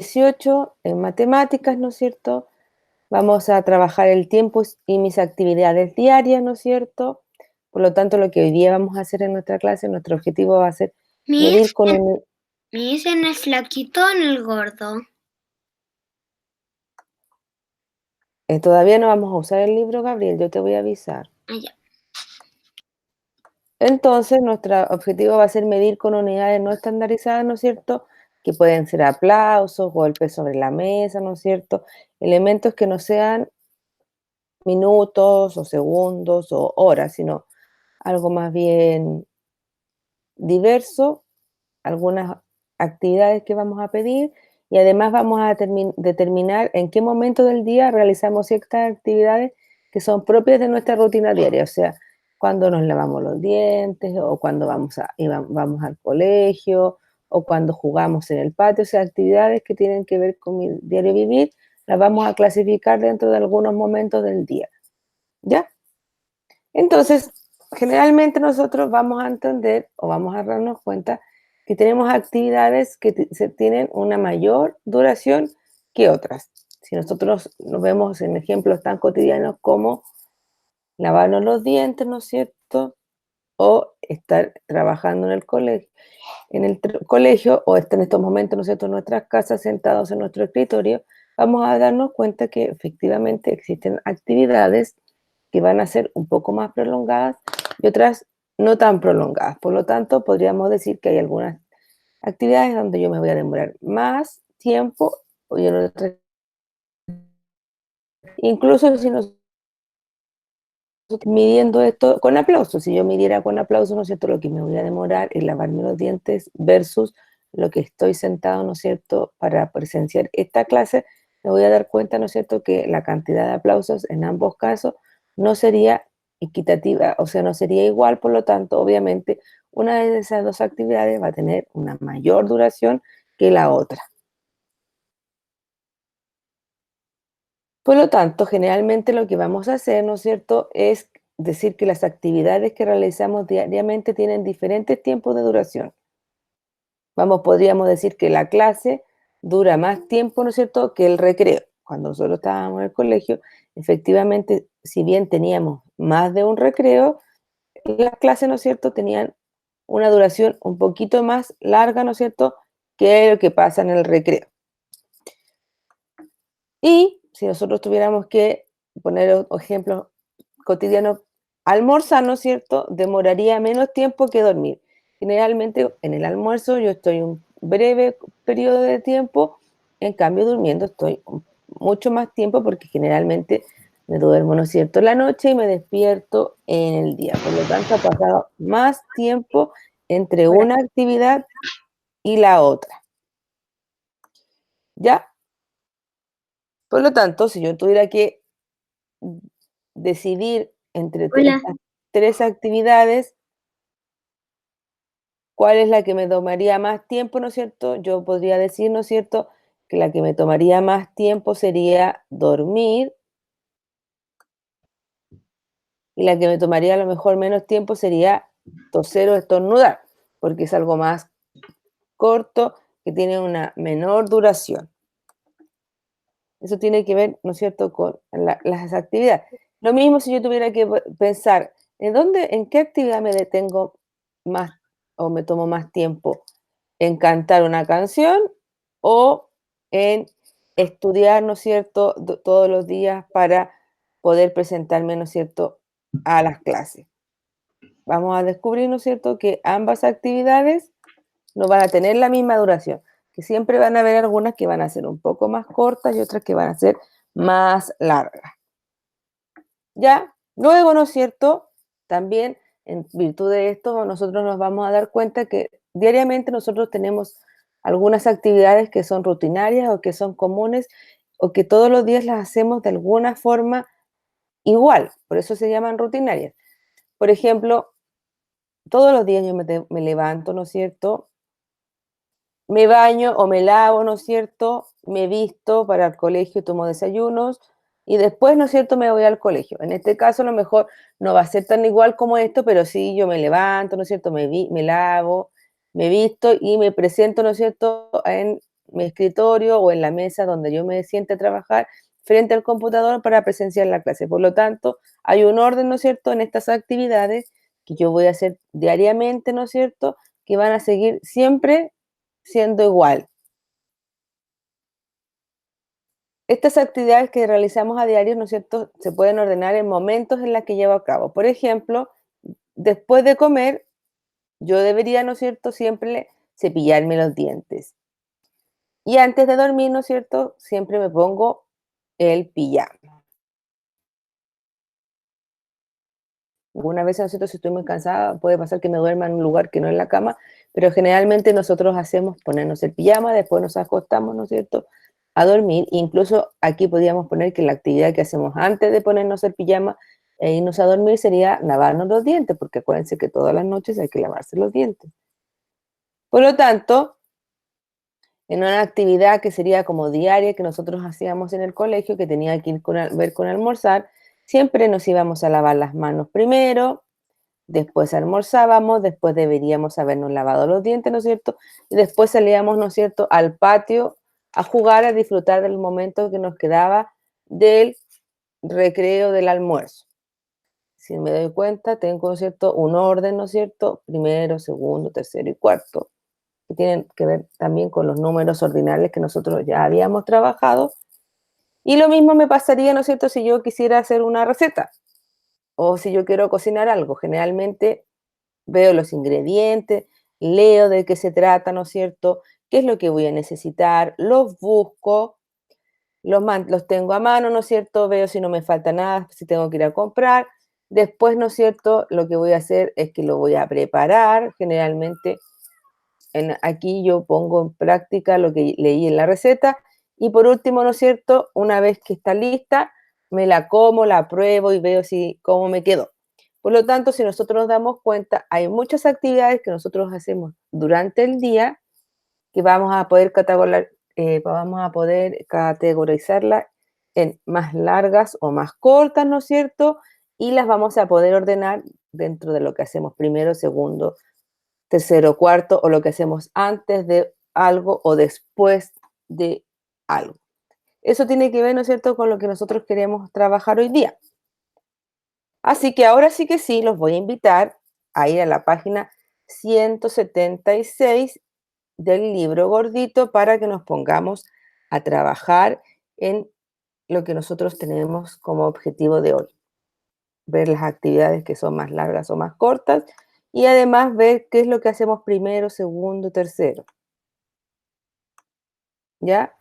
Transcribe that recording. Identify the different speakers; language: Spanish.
Speaker 1: 18 en matemáticas, ¿no es cierto? Vamos a trabajar el tiempo y mis actividades diarias, ¿no es cierto? Por lo tanto, lo que hoy día vamos a hacer en nuestra clase, nuestro objetivo va a ser medir
Speaker 2: Miss,
Speaker 1: con un...
Speaker 2: Miss, ¿en el flaquito o en el gordo?
Speaker 1: todavía no vamos a usar el libro, Gabriel, yo te voy a avisar.
Speaker 2: Ah, ya.
Speaker 1: Entonces, nuestro objetivo va a ser medir con unidades no estandarizadas, ¿no es cierto? Que pueden ser aplausos, golpes sobre la mesa, ¿no es cierto? Elementos que no sean minutos o segundos o horas, sino algo más bien diverso, algunas actividades que vamos a pedir y además vamos a determinar en qué momento del día realizamos ciertas actividades que son propias de nuestra rutina diaria, o sea, cuando nos lavamos los dientes o cuando vamos al colegio o cuando jugamos en el patio, o sea, actividades que tienen que ver con mi diario vivir, las vamos a clasificar dentro de algunos momentos del día, ¿ya? Entonces, generalmente nosotros vamos a entender o vamos a darnos cuenta que tenemos actividades que se tienen una mayor duración que otras. Si nosotros nos vemos en ejemplos tan cotidianos como lavarnos los dientes, ¿no es cierto? O estar trabajando en el colegio o estar en estos momentos, ¿no es cierto?, en nuestras casas sentados en nuestro escritorio, vamos a darnos cuenta que efectivamente existen actividades que van a ser un poco más prolongadas y otras no tan prolongadas. Por lo tanto, podríamos decir que hay algunas actividades donde yo me voy a demorar más tiempo o en otras, incluso si nos midiendo esto con aplausos. Si yo midiera con aplausos, ¿no es cierto?, lo que me voy a demorar en lavarme los dientes versus lo que estoy sentado, ¿no es cierto?, para presenciar esta clase, me voy a dar cuenta, ¿no es cierto?, que la cantidad de aplausos en ambos casos no sería equitativa, o sea, no sería igual, por lo tanto, obviamente, una de esas dos actividades va a tener una mayor duración que la otra. Por lo tanto, generalmente lo que vamos a hacer, ¿no es cierto?, es decir que las actividades que realizamos diariamente tienen diferentes tiempos de duración. Podríamos decir que la clase dura más tiempo, ¿no es cierto?, que el recreo. Cuando nosotros estábamos en el colegio, efectivamente, si bien teníamos más de un recreo, las clases, ¿no es cierto?, tenían una duración un poquito más larga, ¿no es cierto?, que lo que pasa en el recreo. Y si nosotros tuviéramos que poner ejemplos cotidianos, almorzar, ¿no es cierto?, demoraría menos tiempo que dormir. Generalmente en el almuerzo yo estoy un breve periodo de tiempo, en cambio durmiendo estoy mucho más tiempo porque generalmente me duermo, ¿no es cierto?, la noche y me despierto en el día. Por lo tanto, ha pasado más tiempo entre
Speaker 2: Hola.
Speaker 1: una actividad y la otra. ¿Ya? Por lo tanto, si yo tuviera que decidir entre
Speaker 2: Hola.
Speaker 1: estas tres actividades, cuál es la que me tomaría más tiempo, ¿no es cierto? Yo podría decir, ¿no es cierto?, que la que me tomaría más tiempo sería dormir y la que me tomaría a lo mejor menos tiempo sería toser o estornudar, porque es algo más corto, que tiene una menor duración. Eso tiene que ver, ¿no es cierto?, con las actividades. Lo mismo si yo tuviera que pensar, ¿en qué actividad me detengo más o me tomo más tiempo? ¿En cantar una canción o en estudiar, ¿no es cierto?, todos los días para poder presentarme, ¿no es cierto?, a las clases? Vamos a descubrir, ¿no es cierto?, que ambas actividades no van a tener la misma duración, que siempre van a haber algunas que van a ser un poco más cortas y otras que van a ser más largas. Ya, luego, ¿no es cierto? También en virtud de esto, nosotros nos vamos a dar cuenta que diariamente nosotros tenemos algunas actividades que son rutinarias o que son comunes o que todos los días las hacemos de alguna forma igual, por eso se llaman rutinarias. Por ejemplo, todos los días yo me levanto, ¿no es cierto?, me baño o me lavo, ¿no es cierto? Me visto para el colegio, tomo desayunos y después, ¿no es cierto?, me voy al colegio. En este caso, a lo mejor no va a ser tan igual como esto, pero sí yo me levanto, ¿no es cierto?, me lavo, me visto y me presento, ¿no es cierto?, en mi escritorio o en la mesa donde yo me siente a trabajar frente al computador para presenciar la clase. Por lo tanto, hay un orden, ¿no es cierto?, en estas actividades que yo voy a hacer diariamente, ¿no es cierto?, que van a seguir siempre siendo igual. Estas actividades que realizamos a diario, ¿no es cierto?, se pueden ordenar en momentos en los que llevo a cabo. Por ejemplo, después de comer, yo debería, ¿no es cierto?, siempre cepillarme los dientes. Y antes de dormir, ¿no es cierto?, siempre me pongo el pijama. Algunas veces, ¿no es cierto?, si estoy muy cansada, puede pasar que me duerma en un lugar que no es la cama, pero generalmente nosotros hacemos ponernos el pijama, después nos acostamos, ¿no es cierto?, a dormir. Incluso aquí podríamos poner que la actividad que hacemos antes de ponernos el pijama e irnos a dormir sería lavarnos los dientes, porque acuérdense que todas las noches hay que lavarse los dientes. Por lo tanto, en una actividad que sería como diaria que nosotros hacíamos en el colegio, que tenía que ir ver con almorzar, siempre nos íbamos a lavar las manos primero, después almorzábamos, después deberíamos habernos lavado los dientes, ¿no es cierto? Y después salíamos, ¿no es cierto?, al patio a jugar, a disfrutar del momento que nos quedaba del recreo del almuerzo. Si me doy cuenta, tengo, ¿no es cierto?, un orden, ¿no es cierto?, primero, segundo, tercero y cuarto, que tienen que ver también con los números ordinales que nosotros ya habíamos trabajado. Y lo mismo me pasaría, ¿no es cierto?, si yo quisiera hacer una receta o si yo quiero cocinar algo. Generalmente veo los ingredientes, leo de qué se trata, ¿no es cierto?, qué es lo que voy a necesitar, los busco, los tengo a mano, ¿no es cierto?, veo si no me falta nada, si tengo que ir a comprar. Después, ¿no es cierto?, lo que voy a hacer es que lo voy a preparar. Generalmente aquí yo pongo en práctica lo que leí en la receta y por último, ¿no es cierto?, una vez que está lista, me la como, la pruebo y veo cómo me quedó. Por lo tanto, si nosotros nos damos cuenta, hay muchas actividades que nosotros hacemos durante el día que vamos a poder categorizarlas en más largas o más cortas, ¿no es cierto? Y las vamos a poder ordenar dentro de lo que hacemos primero, segundo, tercero, cuarto, o lo que hacemos antes de algo o después de algo. Eso tiene que ver, ¿no es cierto?, con lo que nosotros queremos trabajar hoy día. Así que ahora sí que sí, los voy a invitar a ir a la página 176 del libro gordito para que nos pongamos a trabajar en lo que nosotros tenemos como objetivo de hoy. Ver las actividades que son más largas o más cortas y además ver qué es lo que hacemos primero, segundo, tercero. ¿Ya?